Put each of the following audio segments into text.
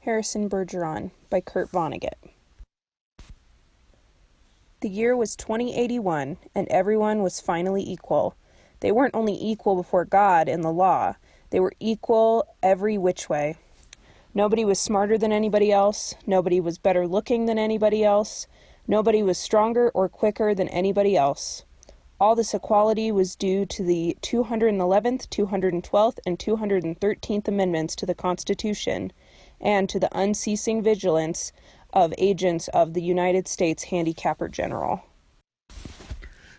Harrison Bergeron by Kurt Vonnegut. The year was 2081, and everyone was finally equal. They weren't only equal before God and the law, they were equal every which way. Nobody was smarter than anybody else, nobody was better looking than anybody else, nobody was stronger or quicker than anybody else. All this equality was due to the 211th, 212th, and 213th Amendments to the Constitution, and to the unceasing vigilance of agents of the United States Handicapper General.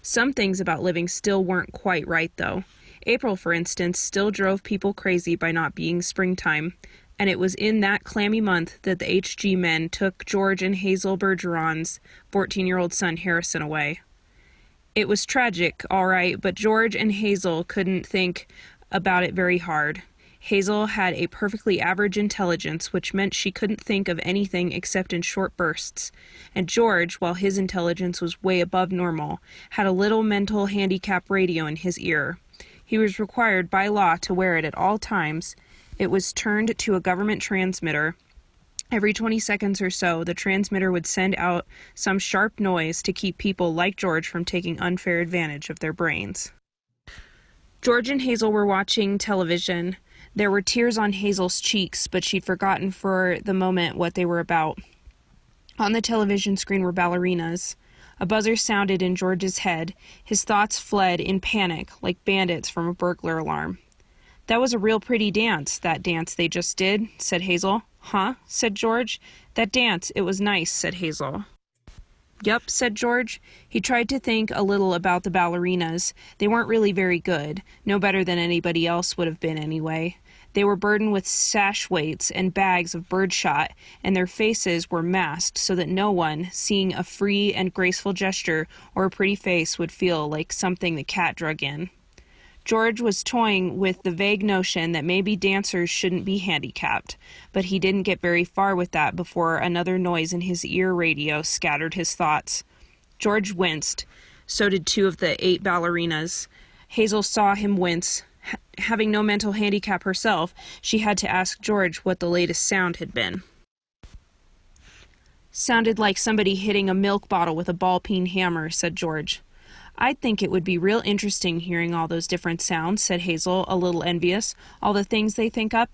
Some things about living still weren't quite right, though. April, for instance, still drove people crazy by not being springtime, and it was in that clammy month that the HG men took George and Hazel Bergeron's 14-year-old son Harrison away. It was tragic, all right, but George and Hazel couldn't think about it very hard. Hazel had a perfectly average intelligence, which meant she couldn't think of anything except in short bursts. And George, while his intelligence was way above normal, had a little mental handicap radio in his ear. He was required by law to wear it at all times. It was turned to a government transmitter. Every 20 seconds or so, the transmitter would send out some sharp noise to keep people like George from taking unfair advantage of their brains. George and Hazel were watching television. There were tears on Hazel's cheeks, but she'd forgotten for the moment what they were about. On the television screen were ballerinas. A buzzer sounded in George's head. His thoughts fled in panic, like bandits from a burglar alarm. "That was a real pretty dance, that dance they just did," said Hazel. "Huh?" said George. "That dance, it was nice," said Hazel. "Yup," said George. He tried to think a little about the ballerinas. They weren't really very good, no better than anybody else would have been anyway. They were burdened with sash weights and bags of birdshot, and their faces were masked so that no one, seeing a free and graceful gesture or a pretty face, would feel like something the cat drug in. George was toying with the vague notion that maybe dancers shouldn't be handicapped, but he didn't get very far with that before another noise in his ear radio scattered his thoughts. George winced. So did two of the 8 ballerinas. Hazel saw him wince. Having no mental handicap herself, she had to ask George what the latest sound had been. "Sounded like somebody hitting a milk bottle with a ball-peen hammer," said George. "I'd think it would be real interesting hearing all those different sounds," said Hazel, a little envious. "All the things they think up."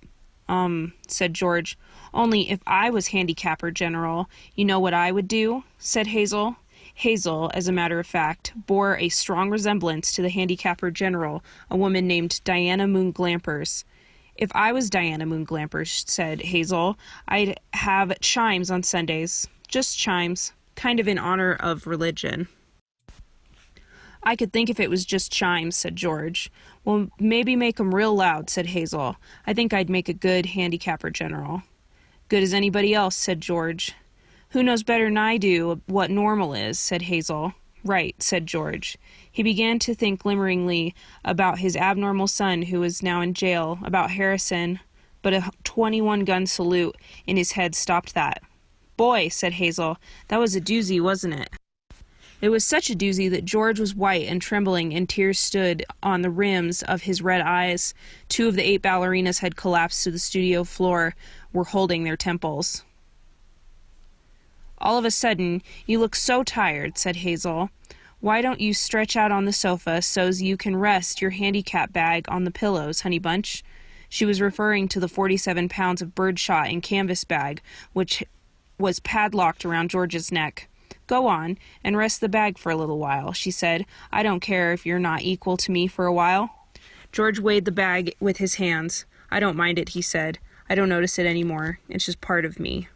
Said George. "Only if I was Handicapper General, you know what I would do?" said Hazel. Hazel, as a matter of fact, bore a strong resemblance to the Handicapper General, a woman named Diana Moon Glampers. "If I was Diana Moon Glampers," said Hazel, "I'd have chimes on Sundays. Just chimes, kind of in honor of religion." "I could think if it was just chimes," said George. "Well, maybe make 'em real loud," said Hazel. "I think I'd make a good Handicapper General." "Good as anybody else," said George. "Who knows better than I do what normal is?" said Hazel. "Right," said George. He began to think glimmeringly about his abnormal son who was now in jail, about Harrison, but a 21-gun salute in his head stopped that. "Boy," said Hazel, "that was a doozy, wasn't it?" It was such a doozy that George was white and trembling, and tears stood on the rims of his red eyes. 2 of the 8 ballerinas had collapsed to the studio floor, were holding their temples. "All of a sudden, you look so tired," said Hazel. "Why don't you stretch out on the sofa so's you can rest your handicap bag on the pillows, honey bunch?" She was referring to the 47 pounds of birdshot and canvas bag, which was padlocked around George's neck. "Go on, and rest the bag for a little while," she said. "I don't care if you're not equal to me for a while." George weighed the bag with his hands. "I don't mind it," he said. "I don't notice it anymore. It's just part of me."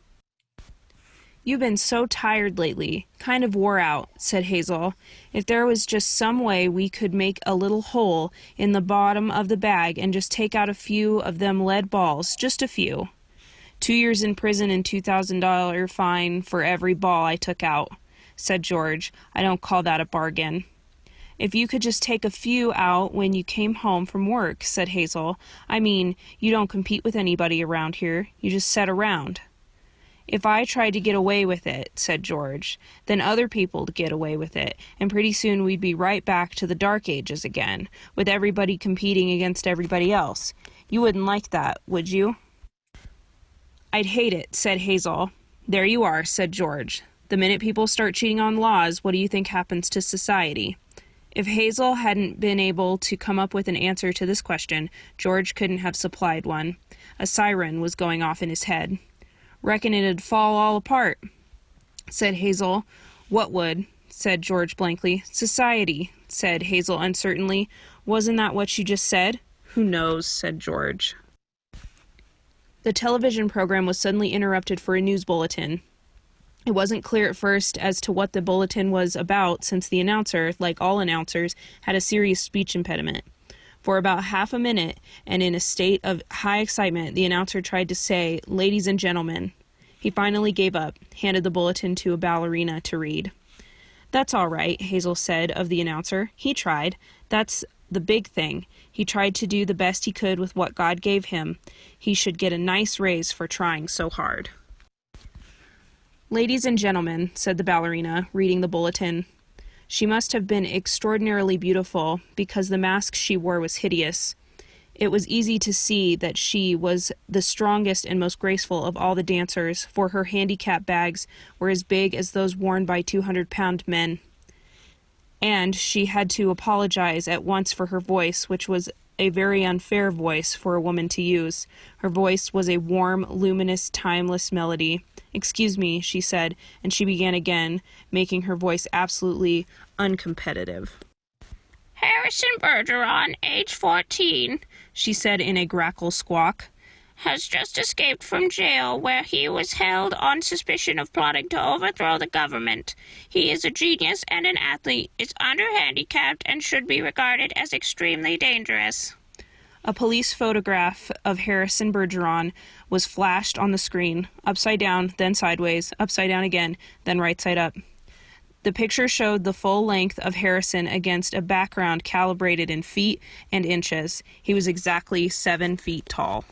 "You've been so tired lately, kind of wore out," said Hazel. "If there was just some way we could make a little hole in the bottom of the bag and just take out a few of them lead balls, just a few. 2 years in prison and $2,000 fine for every ball I took out," said George. "I don't call that a bargain." "If you could just take a few out when you came home from work," said Hazel. "I mean, you don't compete with anybody around here. You just sit around." "If I tried to get away with it," said George, "then other people'd get away with it, and pretty soon we'd be right back to the Dark Ages again, with everybody competing against everybody else. You wouldn't like that, would you?" "I'd hate it," said Hazel. "There you are," said George. "The minute people start cheating on laws, what do you think happens to society?" If Hazel hadn't been able to come up with an answer to this question, George couldn't have supplied one. A siren was going off in his head. "Reckon it'd fall all apart," said Hazel. "What would?" said George blankly. "Society," said Hazel uncertainly. "Wasn't that what you just said?" "Who knows," said George. The television program was suddenly interrupted for a news bulletin. It wasn't clear at first as to what the bulletin was about, since the announcer, like all announcers, had a serious speech impediment. For about half a minute, and in a state of high excitement, the announcer tried to say, "Ladies and gentlemen." He finally gave up, handed the bulletin to a ballerina to read. "That's all right," Hazel said of the announcer. "He tried. That's the big thing. He tried to do the best he could with what God gave him. He should get a nice raise for trying so hard." "Ladies and gentlemen," said the ballerina, reading the bulletin. She must have been extraordinarily beautiful, because the mask she wore was hideous. It was easy to see that she was the strongest and most graceful of all the dancers, for her handicap bags were as big as those worn by 200-pound men. And she had to apologize at once for her voice, which was a very unfair voice for a woman to use. Her voice was a warm, luminous, timeless melody. "Excuse me," she said, and she began again, making her voice absolutely uncompetitive. "Harrison Bergeron, age 14, she said in a grackle squawk, "has just escaped from jail, where he was held on suspicion of plotting to overthrow the government. He is a genius and an athlete, is under-handicapped, and should be regarded as extremely dangerous." A police photograph of Harrison Bergeron was flashed on the screen, upside down, then sideways, upside down again, then right side up. The picture showed the full length of Harrison against a background calibrated in feet and inches. He was exactly 7 feet tall.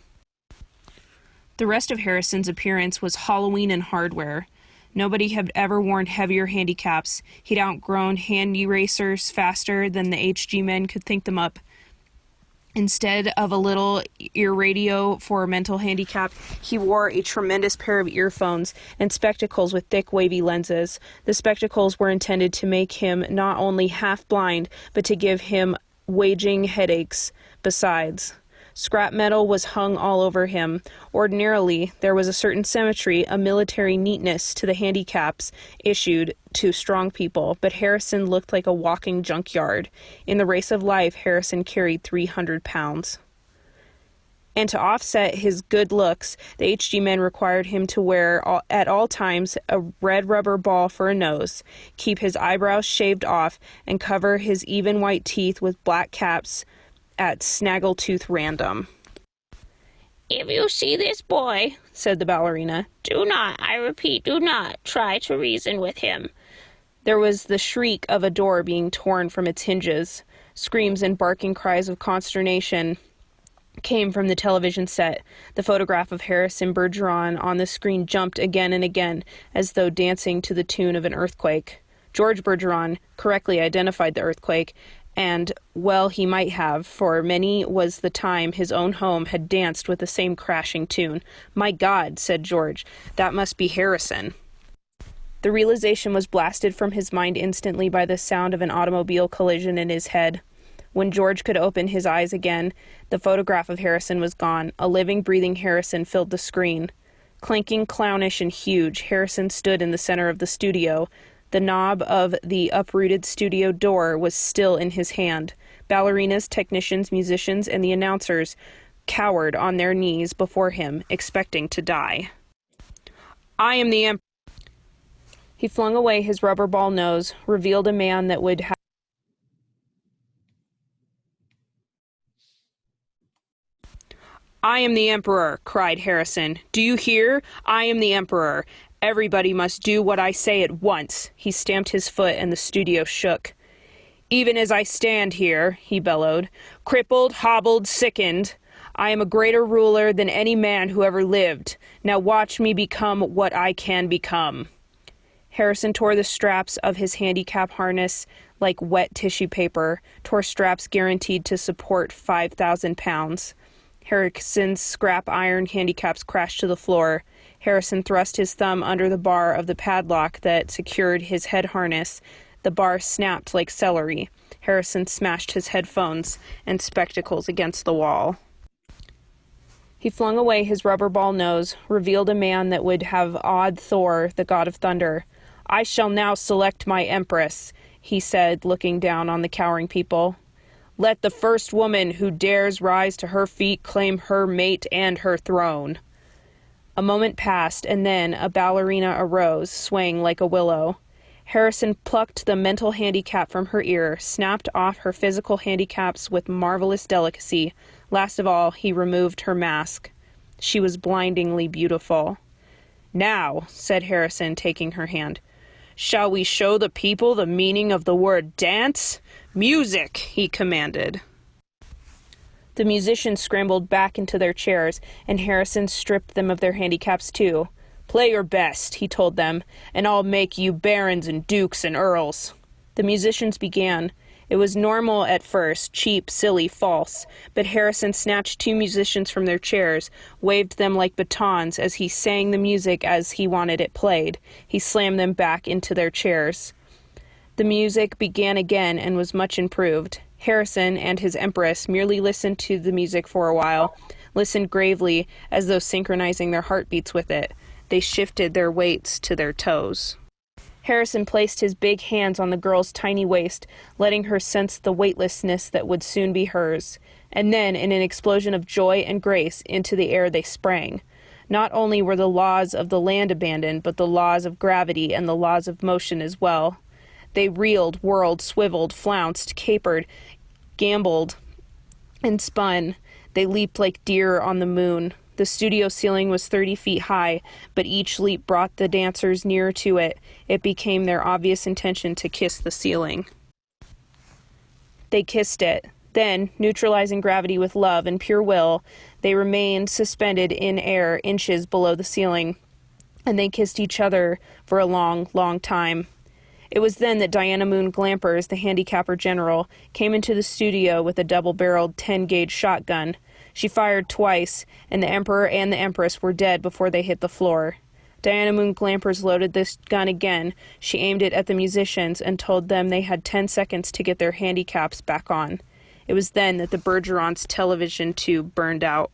The rest of Harrison's appearance was Halloween in hardware. Nobody had ever worn heavier handicaps. He'd outgrown handy racers faster than the HG men could think them up. Instead of a little ear radio for a mental handicap, he wore a tremendous pair of earphones and spectacles with thick, wavy lenses. The spectacles were intended to make him not only half blind, but to give him waging headaches besides. Scrap metal was hung all over him. Ordinarily, there was a certain symmetry, a military neatness to the handicaps issued to strong people, but Harrison looked like a walking junkyard. In the race of life, Harrison carried 300 pounds. And to offset his good looks, the HG men required him to wear at all times a red rubber ball for a nose, keep his eyebrows shaved off, and cover his even white teeth with black caps at snaggletooth random. "If you see this boy," said the ballerina, "do not, I repeat, do not try to reason with him." There was the shriek of a door being torn from its hinges. Screams and barking cries of consternation came from the television set. The photograph of Harrison Bergeron on the screen jumped again and again, as though dancing to the tune of an earthquake. George Bergeron correctly identified the earthquake, and well he might have, for many was the time his own home had danced with the same crashing tune. "My God," said George, "that must be Harrison." The realization was blasted from his mind instantly by the sound of an automobile collision in his head. When George could open his eyes again, the photograph of Harrison was gone. A living, breathing Harrison filled the screen. Clanking, clownish, and huge, Harrison stood in the center of the studio. The knob of the uprooted studio door was still in his hand. Ballerinas, technicians, musicians, and the announcers cowered on their knees before him, expecting to die. "I am the Emperor." He flung away his rubber ball nose, revealed a man that would have "I am the Emperor," cried Harrison. "Do you hear? I am the Emperor. Everybody must do what I say at once." He stamped his foot and the studio shook. "Even as I stand here," he bellowed, "crippled, hobbled, sickened, I am a greater ruler than any man who ever lived. Now watch me become what I can become." Harrison tore the straps of his handicap harness like wet tissue paper, tore straps guaranteed to support 5,000 pounds. Harrison's scrap iron handicaps crashed to the floor. Harrison thrust his thumb under the bar of the padlock that secured his head harness. The bar snapped like celery. Harrison smashed his headphones and spectacles against the wall. He flung away his rubber ball nose, revealed a man that would have awed Thor, the god of thunder. "I shall now select my empress," he said, looking down on the cowering people. "Let the first woman who dares rise to her feet claim her mate and her throne." A moment passed, and then a ballerina arose, swaying like a willow. Harrison plucked the mental handicap from her ear, snapped off her physical handicaps with marvelous delicacy. Last of all, he removed her mask. She was blindingly beautiful. "Now," said Harrison, taking her hand, "shall we show the people the meaning of the word dance? Music!" he commanded. The musicians scrambled back into their chairs, and Harrison stripped them of their handicaps too. "Play your best," he told them, "and I'll make you barons and dukes and earls." The musicians began. It was normal at first, cheap, silly, false, but Harrison snatched two musicians from their chairs, waved them like batons as he sang the music as he wanted it played. He slammed them back into their chairs. The music began again and was much improved. Harrison and his empress merely listened to the music for a while, listened gravely as though synchronizing their heartbeats with it. They shifted their weights to their toes. Harrison placed his big hands on the girl's tiny waist, letting her sense the weightlessness that would soon be hers. And then, in an explosion of joy and grace, into the air they sprang. Not only were the laws of the land abandoned, but the laws of gravity and the laws of motion as well. They reeled, whirled, swiveled, flounced, capered, gamboled, and spun. They leaped like deer on the moon. The studio ceiling was 30 feet high, but each leap brought the dancers nearer to it. It became their obvious intention to kiss the ceiling. They kissed it. Then, neutralizing gravity with love and pure will, they remained suspended in air inches below the ceiling, and they kissed each other for a long, long time. It was then that Diana Moon Glampers, the handicapper general, came into the studio with a double-barreled 10-gauge shotgun. She fired twice, and the Emperor and the Empress were dead before they hit the floor. Diana Moon Glampers loaded this gun again. She aimed it at the musicians and told them they had 10 seconds to get their handicaps back on. It was then that the Bergeron's television tube burned out.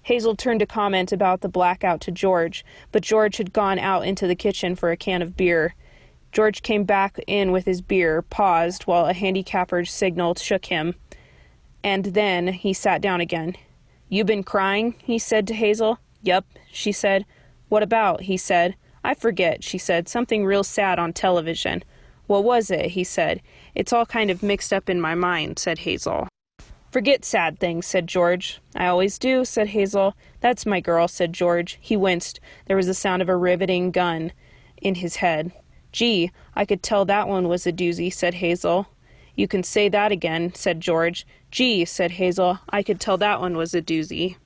Hazel turned to comment about the blackout to George, but George had gone out into the kitchen for a can of beer. George came back in with his beer, paused while a handicapper's signal shook him, and then he sat down again. "You been crying?" he said to Hazel. "Yup," she said. "What about?" he said. "I forget," she said. "Something real sad on television." "What was it?" he said. "It's all kind of mixed up in my mind," said Hazel. "Forget sad things," said George. "I always do," said Hazel. "That's my girl," said George. He winced. There was the sound of a riveting gun in his head. "Gee, I could tell that one was a doozy," said Hazel. "You can say that again," said George. "Gee," said Hazel, "I could tell that one was a doozy."